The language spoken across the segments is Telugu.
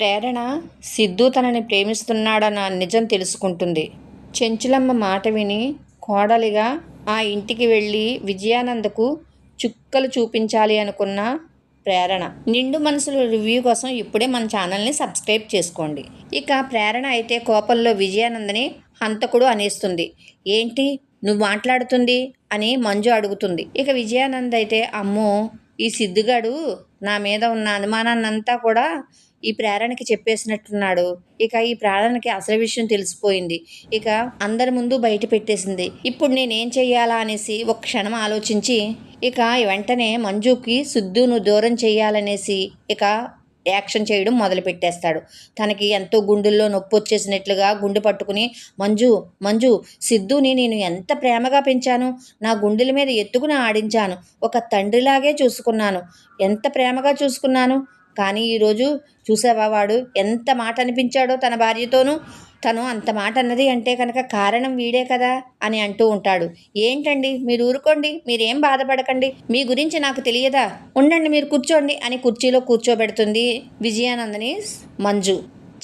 ప్రేరణ సిద్ధు తనని ప్రేమిస్తున్నాడన్న నిజం తెలుసుకుంటుంది. చెంచులమ్మ మాట విని కోడలిగా ఆ ఇంటికి వెళ్ళి విజయానందకు చుక్కలు చూపించాలి అనుకున్న ప్రేరణ. నిండు మనసులు రివ్యూ కోసం ఇప్పుడే మన ఛానల్ని సబ్స్క్రైబ్ చేసుకోండి. ఇక ప్రేరణ అయితే కోపంలో విజయానందని హంతకుడు అనేస్తుంది. ఏంటి నువ్వు మాట్లాడుతుంది అని మంజు అడుగుతుంది. ఇక విజయానంద్ అయితే అమ్మో ఈ సిద్ధుగాడు నా మీద ఉన్న అనుమానాన్నంతా కూడా ఈ ప్రేరణకి చెప్పేసినట్టున్నాడు. ఇక ఈ ప్రేరణకి అసలు విషయం తెలిసిపోయింది. ఇక అందరి ముందు బయట పెట్టేసింది. ఇప్పుడు నేనేం చెయ్యాలా అనేసి ఒక క్షణం ఆలోచించి ఇక వెంటనే మంజుకి సిద్ధును దూరం చెయ్యాలనేసి ఇక యాక్షన్ చేయడం మొదలు పెట్టేస్తాడు. తనకి ఎంతో గుండెల్లో నొప్పి వచ్చేసినట్లుగా గుండె పట్టుకుని మంజు మంజు సిద్ధుని నేను ఎంత ప్రేమగా పెంచాను, నా గుండెల మీద ఎత్తుకుని ఆడించాను, ఒక తండ్రిలాగే చూసుకున్నాను, ఎంత ప్రేమగా చూసుకున్నాను. కానీ ఈరోజు చూసావా వాడు ఎంత మాట అనిపించాడో తన భార్యతోనూ. తను అంత మాట అన్నది అంటే కనుక కారణం వీడే కదా అని అంటూ ఉంటాడు. ఏంటండి మీరు ఊరుకోండి, మీరేం బాధపడకండి, మీ గురించి నాకు తెలియదా, ఉండండి మీరు కూర్చోండి అని కుర్చీలో కూర్చోబెడుతుంది విజయానందని మంజు.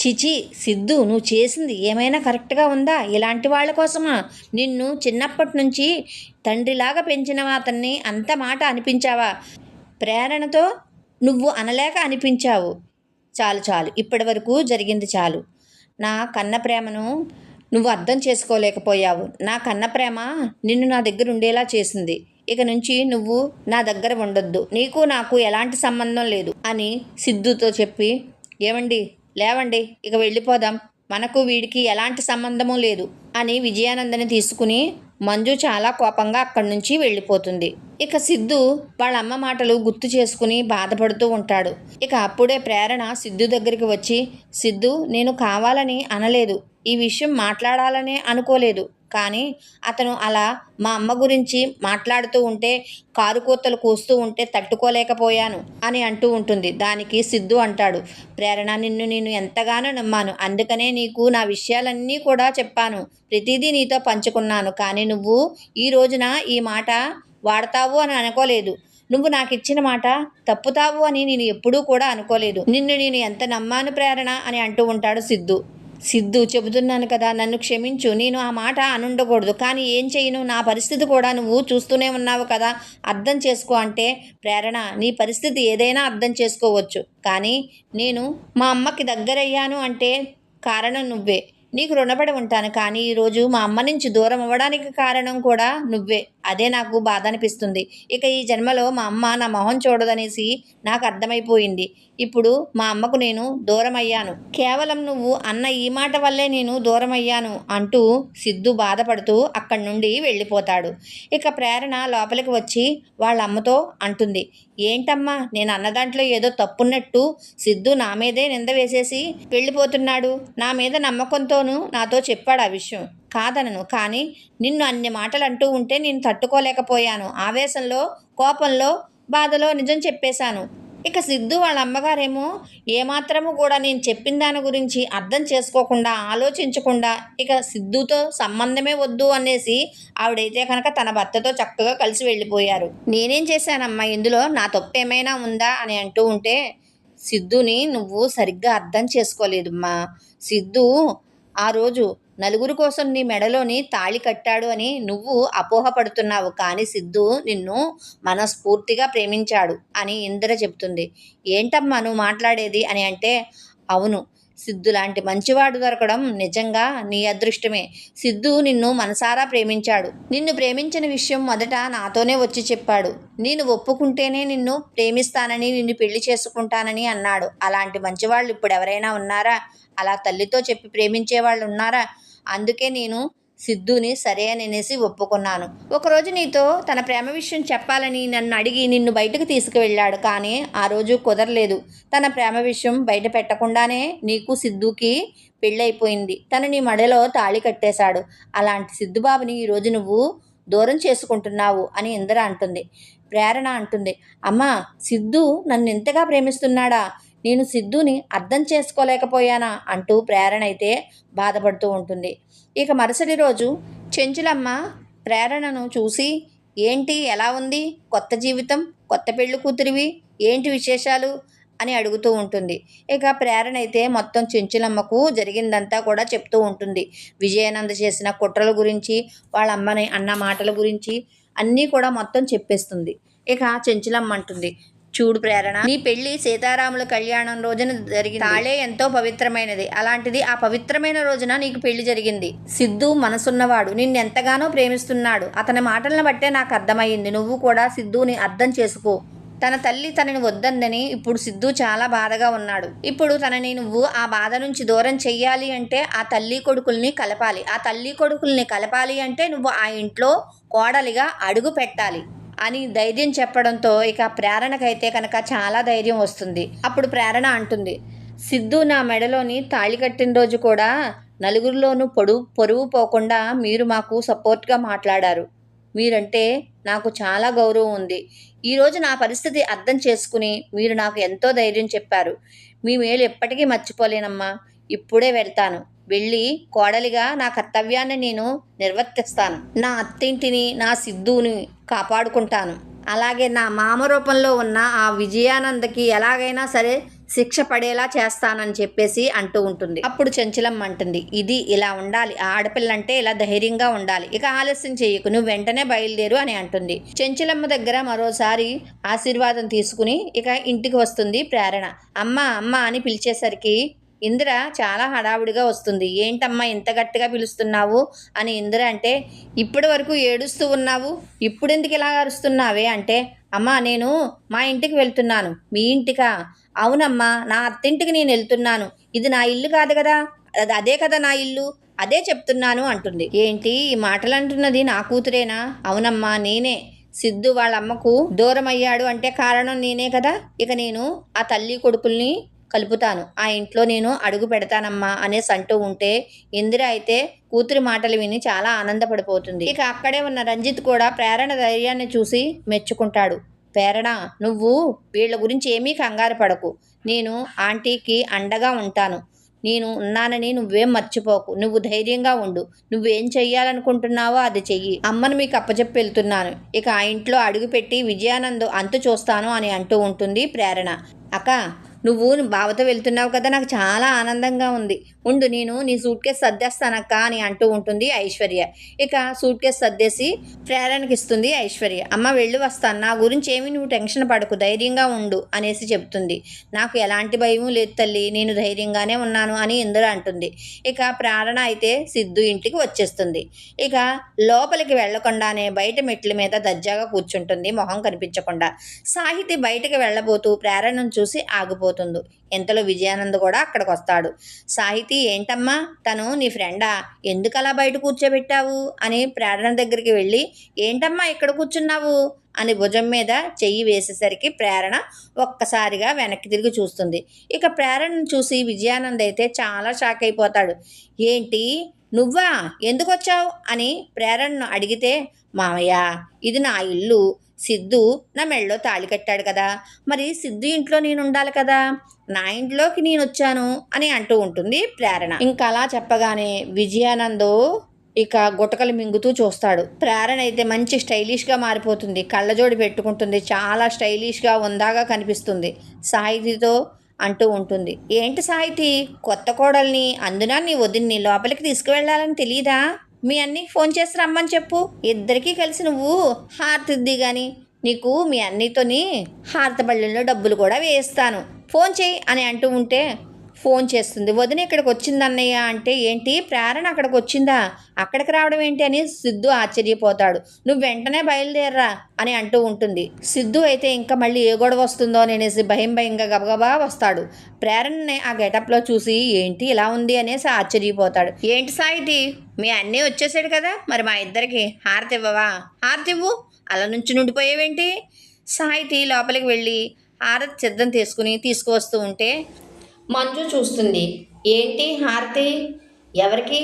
చిచి సిద్ధు నువ్వు చేసింది ఏమైనా కరెక్ట్గా ఉందా? ఇలాంటి వాళ్ళ కోసమా నిన్ను చిన్నప్పటి నుంచి తండ్రిలాగా పెంచిన అతన్ని అంత మాట అనిపించావా? ప్రేరణతో నువ్వు అనలేక అనిపించావు. చాలు చాలు, ఇప్పటి వరకు జరిగింది చాలు. నా కన్న ప్రేమను నువ్వు అర్థం చేసుకోలేకపోయావు. నా కన్న ప్రేమ నిన్ను నా దగ్గర ఉండేలా చేసింది. ఇక నుంచి నువ్వు నా దగ్గర ఉండొద్దు, నీకు నాకు ఎలాంటి సంబంధం లేదు అని సిద్ధుతో చెప్పి ఏమండి లేవండి ఇక వెళ్ళిపోదాం, మనకు వీడికి ఎలాంటి సంబంధము లేదు అని విజయానందని తీసుకుని మంజు చాలా కోపంగా అక్కడి నుంచి వెళ్ళిపోతుంది. ఇక సిద్ధు వాళ్ళ అమ్మ మాటలు గుర్తు చేసుకుని బాధపడుతూ ఉంటాడు. ఇక అప్పుడే ప్రేరణ సిద్ధు దగ్గరికి వచ్చి సిద్ధు నేను కావాలని అనలేదు, ఈ విషయం మాట్లాడాలనే అనుకోలేదు, కానీ అతను అలా మా అమ్మ గురించి మాట్లాడుతూ ఉంటే కారు కూతలు కూస్తూ ఉంటే తట్టుకోలేకపోయాను అని అంటూ ఉంటుంది. దానికి సిద్ధు అంటాడు, ప్రేరణ నిన్ను నేను ఎంతగానో నమ్మాను, అందుకనే నీకు నా విషయాలన్నీ కూడా చెప్పాను, ప్రతిదీ నీతో పంచుకున్నాను, కానీ నువ్వు ఈ రోజున ఈ మాట వాడతావు అని అనుకోలేదు, నువ్వు నాకు ఇచ్చిన మాట తప్పుతావు అని నేను ఎప్పుడూ కూడా అనుకోలేదు, నిన్ను నేను ఎంత నమ్మాను ప్రేరణ అని అంటూ ఉంటాడు సిద్ధు. సిద్ధు చెబుతున్నాను కదా నన్ను క్షమించు, నేను ఆ మాట అనుండకూడదు, కానీ ఏం చేయను, నా పరిస్థితి కూడా నువ్వు చూస్తూనే ఉన్నావు కదా, అర్థం చేసుకో అంటే ప్రేరణ నీ పరిస్థితి ఏదైనా అర్థం చేసుకోవచ్చు, కానీ నేను మా అమ్మకి దగ్గరయ్యాను అంటే కారణం నువ్వే, నీకు రుణపడి ఉంటాను, కానీ ఈరోజు మా అమ్మ నుంచి దూరం అవ్వడానికి కారణం కూడా నువ్వే, అదే నాకు బాధ అనిపిస్తుంది. ఇక ఈ జన్మలో మా అమ్మ నా మొహం చూడదనేసి నాకు అర్థమైపోయింది. ఇప్పుడు మా అమ్మకు నేను దూరం అయ్యాను, కేవలం నువ్వు అన్న ఈ మాట వల్లే నేను దూరం అయ్యాను అంటూ సిద్ధు బాధపడుతూ అక్కడి నుండి వెళ్ళిపోతాడు. ఇక ప్రేరణ లోపలికి వచ్చి వాళ్ళ అమ్మతో అంటుంది, ఏంటమ్మా నేను అన్న దాంట్లో ఏదో తప్పున్నట్టు సిద్ధు నా మీదే నింద వేసేసి వెళ్ళిపోతున్నాడు, నా మీద నమ్మకంతోనూ నాతో చెప్పాడు ఆ విషయం, కాదనను, కానీ నిన్ను అన్ని మాటలు అంటూ ఉంటే నేను తట్టుకోలేకపోయాను, ఆవేశంలో కోపంలో బాధలో నిజం చెప్పేశాను. ఇక సిద్ధు వాళ్ళ అమ్మగారేమో ఏమాత్రము కూడా నేను చెప్పిన దాని గురించి అర్థం చేసుకోకుండా ఆలోచించకుండా ఇక సిద్ధుతో సంబంధమే వద్దు అనేసి ఆవిడైతే కనుక తన భర్తతో చక్కగా కలిసి వెళ్ళిపోయారు. నేనేం చేశానమ్మా ఇందులో, నా తప్పు ఏమైనా ఉందా అని అంటూ ఉంటే సిద్ధుని నువ్వు సరిగ్గా అర్థం చేసుకోలేదమ్మా, సిద్ధు ఆ రోజు నలుగురు కోసం నీ మెడలోని తాళి కట్టాడు అని నువ్వు అపోహపడుతున్నావు, కానీ సిద్ధు నిన్ను మనస్ఫూర్తిగా ప్రేమించాడు అని ఇందిర చెప్తుంది. ఏంటమ్మా నువ్వు మాట్లాడేది అని అంటే, అవును సిద్ధు లాంటి మంచివాడు దొరకడం నిజంగా నీ అదృష్టమే, సిద్ధు నిన్ను మనసారా ప్రేమించాడు, నిన్ను ప్రేమించిన విషయం మొదట నాతోనే వచ్చి చెప్పాడు, నేను ఒప్పుకుంటేనే నిన్ను ప్రేమిస్తానని నిన్ను పెళ్లి చేసుకుంటానని అన్నాడు. అలాంటి మంచివాళ్ళు ఇప్పుడు ఎవరైనా ఉన్నారా? అలా తల్లితో చెప్పి ప్రేమించే వాళ్ళు ఉన్నారా? అందుకే నేను సిద్ధుని సరే అనేసి ఒప్పుకున్నాను. ఒకరోజు నీతో తన ప్రేమ విషయం చెప్పాలని నన్ను అడిగి నిన్ను బయటకు తీసుకువెళ్ళాడు, కానీ ఆ రోజు కుదరలేదు, తన ప్రేమ విషయం బయట పెట్టకుండానే నీకు సిద్ధుకి పెళ్ళైపోయింది, తను నీ మడలో తాళి కట్టేశాడు, అలాంటి సిద్ధుబాబుని ఈరోజు నువ్వు దూరం చేసుకుంటున్నావు అని ఇందిర అంటుంది. ప్రేరణ అంటుంది, అమ్మా సిద్ధు నన్ను ఎంతగా ప్రేమిస్తున్నాడా, నేను సిద్ధుని అర్థం చేసుకోలేకపోయానా అంటూ ప్రేరణ అయితే బాధపడుతూ ఉంటుంది. ఇక మరుసటి రోజు చెంచులమ్మ ప్రేరణను చూసి ఏంటి ఎలా ఉంది కొత్త జీవితం, కొత్త పెళ్లి కూతురివి, ఏంటి విశేషాలు అని అడుగుతూ ఉంటుంది. ఇక ప్రేరణ అయితే మొత్తం చెంచులమ్మకు జరిగిందంతా కూడా చెప్తూ ఉంటుంది. విజయానంద్ చేసిన కుట్రల గురించి, వాళ్ళ అమ్మని అన్న మాటల గురించి అన్నీ కూడా మొత్తం చెప్పేస్తుంది. ఇక చెంచులమ్మ అంటుంది, చూడు ప్రేరణ, నీ పెళ్లి సీతారాముల కళ్యాణం రోజున జరిగింది. తాళే ఎంతో పవిత్రమైనది. అలాంటిది ఆ పవిత్రమైన రోజున నీకు పెళ్లి జరిగింది. సిద్ధు మనసున్నవాడు, నిన్నెంతగానో ప్రేమిస్తున్నాడు. అతని మాటలను బట్టే నాకు అర్థమయ్యింది. నువ్వు కూడా సిద్ధుని అర్థం చేసుకో. తన తల్లి తనని వద్దందని ఇప్పుడు సిద్ధు చాలా బాధగా ఉన్నాడు. ఇప్పుడు తనని నువ్వు ఆ బాధ నుంచి దూరం చెయ్యాలి అంటే ఆ తల్లి కొడుకుల్ని కలపాలి. ఆ తల్లి కొడుకుల్ని కలపాలి అంటే నువ్వు ఆ ఇంట్లో కోడలిగా అడుగు పెట్టాలి అని ధైర్యం చెప్పడంతో ఇక ప్రేరణకైతే కనుక చాలా ధైర్యం వస్తుంది. అప్పుడు ప్రేరణ అంటుంది, సిద్ధు నా మెడలోని తాళి కట్టిన రోజు కూడా నలుగురిలోనూ పొరుగు పోకుండా మీరు మాకు సపోర్ట్గా మాట్లాడారు. మీరంటే నాకు చాలా గౌరవం ఉంది. ఈరోజు నా పరిస్థితి అర్థం చేసుకుని మీరు నాకు ఎంతో ధైర్యం చెప్పారు. మీ మేలు ఎప్పటికీ మర్చిపోలేనమ్మా. ఇప్పుడే వెళ్తాను. వెళ్ళి కోడలిగా నా కర్తవ్యాన్ని నేను నిర్వర్తిస్తాను. నా అత్తింటిని, నా సిద్ధుని కాపాడుకుంటాను. అలాగే నా మామ రూపంలో ఉన్న ఆ విజయానందకి ఎలాగైనా సరే శిక్ష పడేలా చేస్తానని చెప్పేసి అంటూ ఉంటుంది. అప్పుడు చెంచలమ్మ అంటుంది, ఇది ఇలా ఉండాలి. ఆడపిల్లంటే ఇలా ధైర్యంగా ఉండాలి. ఇక ఆలస్యం చేయకు, నువ్వు వెంటనే బయలుదేరు అని అంటుంది. చెంచలమ్మ దగ్గర మరోసారి ఆశీర్వాదం తీసుకుని ఇక ఇంటికి వస్తుంది ప్రేరణ. అమ్మ అమ్మ అని పిలిచేసరికి ఇందిర చాలా హడావుడిగా వస్తుంది. ఏంటమ్మా ఇంత గట్టిగా పిలుస్తున్నావు అని ఇందిర అంటే, ఇప్పటి వరకు ఏడుస్తూ ఉన్నావు, ఇప్పుడెందుకు ఇలా అరుస్తున్నావే అంటే, అమ్మా నేను మా ఇంటికి వెళ్తున్నాను. మీ ఇంటికా? అవునమ్మా, నా అత్తింటికి నేను వెళ్తున్నాను. ఇది నా ఇల్లు కాదు కదా, అదే కదా నా ఇల్లు, అదే చెప్తున్నాను అంటుంది. ఏంటి ఈ మాటలు అంటున్నది నా కూతురేనా? అవునమ్మా నేనే. సిద్ధు వాళ్ళ అమ్మకు దూరం అయ్యాడు అంటే కారణం నేనే కదా. ఇక నేను ఆ తల్లి కొడుకుల్ని కలుపుతాను. ఆ ఇంట్లో నేను అడుగు పెడతానమ్మా అనేసి అంటూ ఉంటే ఇందిర అయితే కూతురి మాటలు విని చాలా ఆనందపడిపోతుంది. ఇక అక్కడే ఉన్న రంజిత్ కూడా ప్రేరణ ధైర్యాన్ని చూసి మెచ్చుకుంటాడు. ప్రేరణ, నువ్వు వీళ్ళ గురించి ఏమీ కంగారు పడకు. నేను ఆంటీకి అండగా ఉంటాను. నేను ఉన్నానని నువ్వేం మర్చిపోకు. నువ్వు ధైర్యంగా ఉండు. నువ్వేం చెయ్యాలనుకుంటున్నావో అది చెయ్యి. అమ్మను మీకు అప్పచెప్పి వెళ్తున్నాను. ఇక ఆ ఇంట్లో అడుగుపెట్టి విజయానంద్ అంతు చూస్తాను అని అంటూ ఉంటుంది ప్రేరణ. అక్క, నువ్వు బావతో వెళ్తున్నావు కదా, నాకు చాలా ఆనందంగా ఉంది. ఉండు, నేను నీ సూట్ కేసు సర్దేస్తానక్క అని అంటూ ఉంటుంది ఐశ్వర్య. ఇక సూట్ కేసు సర్దేసి ప్రేరణకి ఇస్తుంది ఐశ్వర్య. అమ్మ వెళ్ళి వస్తాను, నా గురించి ఏమి నువ్వు టెన్షన్ పడకు, ధైర్యంగా ఉండు అనేసి చెప్తుంది. నాకు ఎలాంటి భయం లేదు తల్లి, నేను ధైర్యంగానే ఉన్నాను అని ఇందిర అంటుంది. ఇక ప్రేరణ అయితే సిద్ధు ఇంటికి వచ్చేస్తుంది. ఇక లోపలికి వెళ్లకుండానే బయట మెట్ల మీద దర్జాగా కూర్చుంటుంది, మొహం కనిపించకుండా. సాహితి బయటకు వెళ్ళబోతూ ప్రేరణను చూసి ఆగిపోతుంది. ఇంతలో విజయానంద్ కూడా అక్కడికి వస్తాడు. సాహితి, ఏంటమ్మా తను నీ ఫ్రెండా, ఎందుకు అలా బయట కూర్చోబెట్టావు అని ప్రేరణ దగ్గరికి వెళ్ళి, ఏంటమ్మా ఇక్కడ కూర్చున్నావు అని భుజం మీద చెయ్యి వేసేసరికి ప్రేరణ ఒక్కసారిగా వెనక్కి తిరిగి చూస్తుంది. ఇక ప్రేరణను చూసి విజయానంద్ అయితే చాలా షాక్ అయిపోతాడు. ఏంటి నువ్వా, ఎందుకు వచ్చావు అని ప్రేరణను అడిగితే, మామయ్య ఇది నా ఇల్లు, సిద్ధు నా మెళ్ళో తాళి కట్టాడు కదా, మరి సిద్ధు ఇంట్లో నేను ఉండాలి కదా, నా ఇంట్లోకి నేను వచ్చాను అని అంటూ ఉంటుంది ప్రేరణ. ఇంకా అలా చెప్పగానే విజయానంద్ ఇక గుటకలు మింగుతూ చూస్తాడు. ప్రేరణ అయితే మంచి స్టైలిష్గా మారిపోతుంది. కళ్ళజోడి పెట్టుకుంటుంది, చాలా స్టైలిష్గా ఉందాగా కనిపిస్తుంది. సాహితితో అంటూ ఉంటుంది, ఏంటి సాహితి, కొత్త కోడల్ని అందున నీ వదిన్ని లోపలికి తీసుకువెళ్ళాలని తెలియదా? మీ అన్నయ్యకి ఫోన్ చేసి రమ్మని చెప్పు. ఇద్దరికీ కలిసి నువ్వు హారతిద్ది కానీ నీకు మీ అన్నయ్యతోని హారతి బళ్ళల్లో డబ్బులు కూడా వేస్తాను, ఫోన్ చేయి అని అంటూ ఉంటే ఫోన్ చేస్తుంది. వదిన ఇక్కడికి వచ్చింది అన్నయ్య అంటే, ఏంటి ప్రేరణ అక్కడికి వచ్చిందా, అక్కడికి రావడం ఏంటి అని సిద్ధు ఆశ్చర్యపోతాడు. నువ్వు వెంటనే బయలుదేరరా అని అంటూ ఉంటుంది. సిద్ధు అయితే ఇంకా మళ్ళీ ఏ గొడవ వస్తుందో అనేసి భయంగా గబగబా వస్తాడు. ప్రేరణని ఆ గెటప్లో చూసి ఏంటి ఇలా ఉంది అనేసి ఆశ్చర్యపోతాడు. ఏంటి సాయిటి, మీ అన్నయ్య వచ్చేసాడు కదా, మరి మా ఇద్దరికి హారతి ఇవ్వవా? హారతి ఇవ్వు, అలా నుంచి నుండిపోయేవేంటి? సాయితి లోపలికి వెళ్ళి హారతి సిద్ధం తీసుకువస్తూ ఉంటే మంజు చూస్తుంది. ఏంటి హారతి, ఎవరికి,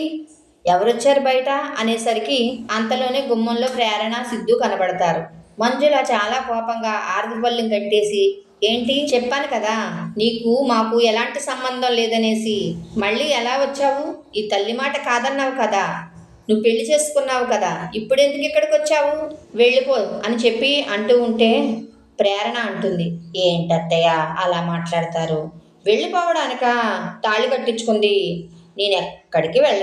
ఎవరొచ్చారు బయట అనేసరికి అంతలోనే గుమ్మంలో ప్రేరణ సిద్ధు కనబడతారు. మంజుల చాలా కోపంగా హారతి పళ్ళెం కట్టేసి, ఏంటి చెప్పాను కదా నీకు మాకు ఎలాంటి సంబంధం లేదనేసి, మళ్ళీ ఎలా వచ్చావు, ఈ తల్లి మాట కాదన్నావు కదా, నువ్వు పెళ్లి చేసుకున్నావు కదా, ఇప్పుడెందుకు ఇక్కడికి వచ్చావు, వెళ్ళిపో అని చెప్పి అంటూ ఉంటే ప్రేరణ అంటుంది. ఏంటత్తయ్య అలా మాట్లాడతారు? వెళ్ళిపోవడానికా తాళి కట్టించుకుంది? నేనెక్కడికి వెళ్ళను.